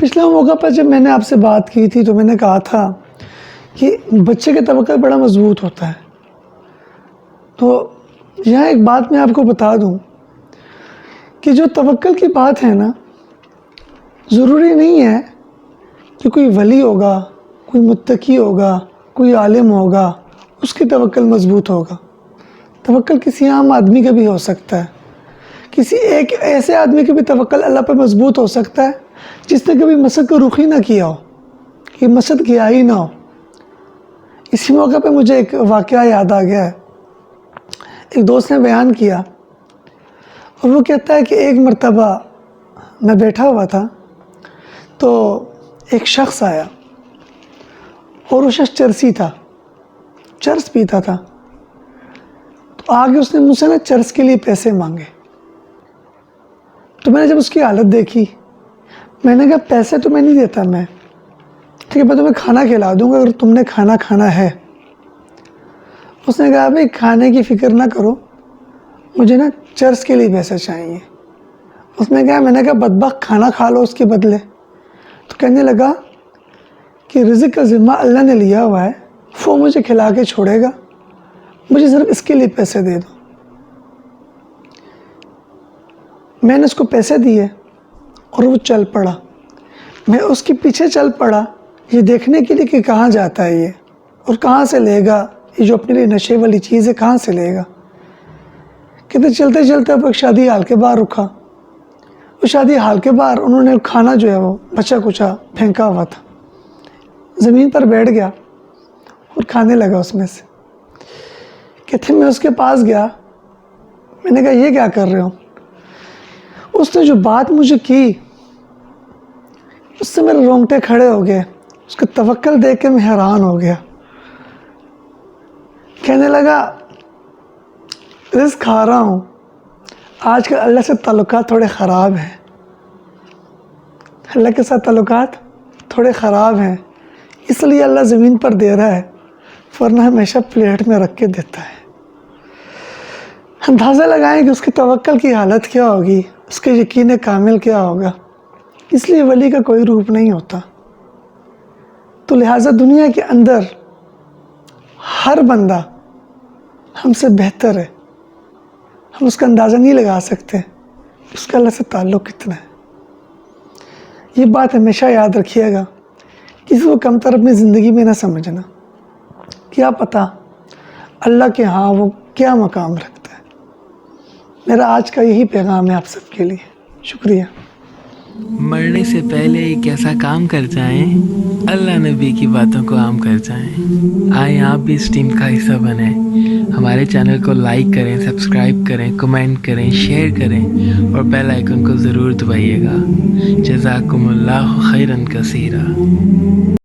پچھلے موقع پر جب میں نے آپ سے بات کی تھی تو میں نے کہا تھا کہ بچے کا توکل بڑا مضبوط ہوتا ہے. تو یہاں ایک بات میں آپ کو بتا دوں کہ جو توکل کی بات ہے نا، ضروری نہیں ہے کہ کوئی ولی ہوگا، کوئی متقی ہوگا، کوئی عالم ہوگا اس کی توکل مضبوط ہوگا. توکل کسی عام آدمی کا بھی ہو سکتا ہے. کسی ایک ایسے آدمی کی بھی توکل اللہ پر مضبوط ہو سکتا ہے جس نے کبھی مسجد کو رخ ہی نہ کیا ہو، کہ مسجد گیا ہی نہ ہو. اسی موقع پہ مجھے ایک واقعہ یاد آ گیا ہے. ایک دوست نے بیان کیا اور وہ کہتا ہے کہ ایک مرتبہ میں بیٹھا ہوا تھا تو ایک شخص آیا اور وہ شخص چرسی تھا، چرس پیتا تھا. تو آگے اس نے مجھ سے نا چرس کے لیے پیسے مانگے. تو میں نے جب اس کی حالت دیکھی میں نے کہا پیسے تو میں نہیں دیتا، میں ٹھیک ہے میں تمہیں کھانا کھلا دوں گا اگر تم نے کھانا کھانا ہے. اس نے کہا بھائی کھانے کی فکر نہ کرو، مجھے نا چرس کے لیے پیسے چاہیے. اس نے کہا، میں نے کہا بدبخت کھانا کھا لو اس کے بدلے. تو کہنے لگا کہ رزق کا ذمہ اللہ نے لیا ہوا ہے، وہ مجھے کھلا کے چھوڑے گا، مجھے صرف اس کے لیے پیسے دے دو. میں نے اس کو پیسے دیے اور وہ چل پڑا. میں اس کے پیچھے چل پڑا یہ دیکھنے کے لیے کہ کہاں جاتا ہے یہ اور کہاں سے لے گا، یہ جو اپنے لیے نشے والی چیز ہے کہاں سے لے گا. کہتے چلتے چلتے اب ایک شادی ہال کے باہر رکا. وہ شادی ہال کے باہر انہوں نے کھانا جو ہے وہ بچا کچا پھینکا ہوا تھا، زمین پر بیٹھ گیا اور کھانے لگا اس میں سے. کہتے میں اس کے پاس گیا، میں نے کہا یہ کیا کر رہے ہو؟ اس نے جو بات مجھے کی اس سے میرے رونگٹے کھڑے ہو گئے. اس کا توکل دیکھ کے میں حیران ہو گیا. کہنے لگا رزق کھا رہا ہوں، آج کل اللہ سے تعلقات تھوڑے خراب ہیں، اللہ کے ساتھ تعلقات تھوڑے خراب ہیں، اس لیے اللہ زمین پر دے رہا ہے ورنہ ہمیشہ پلیٹ میں رکھ کے دیتا ہے. اندازہ لگائیں کہ اس کی توکل کی حالت کیا ہوگی، اس کے یقین کامل کیا ہوگا. اس لیے ولی کا کوئی روپ نہیں ہوتا. تو لہٰذا دنیا کے اندر ہر بندہ ہم سے بہتر ہے، ہم اس کا اندازہ نہیں لگا سکتے اس کا اللہ سے تعلق کتنا ہے. یہ بات ہمیشہ یاد رکھیے گا، کسی کو کمتر اپنی زندگی میں نہ سمجھنا. کیا پتہ اللہ کے ہاں وہ کیا مقام رکھتا ہے. میرا آج کا یہی پیغام ہے آپ سب کے لیے. شکریہ. مرنے سے پہلے ایک ایسا کام کر جائیں، اللہ نبی کی باتوں کو عام کر جائیں. آئیں آپ بھی اس ٹیم کا حصہ بنیں. ہمارے چینل کو لائک کریں، سبسکرائب کریں، کمنٹ کریں، شیئر کریں اور بیل آئیکن کو ضرور دبائیے گا. جزاکم اللہ خیرا کثیرا.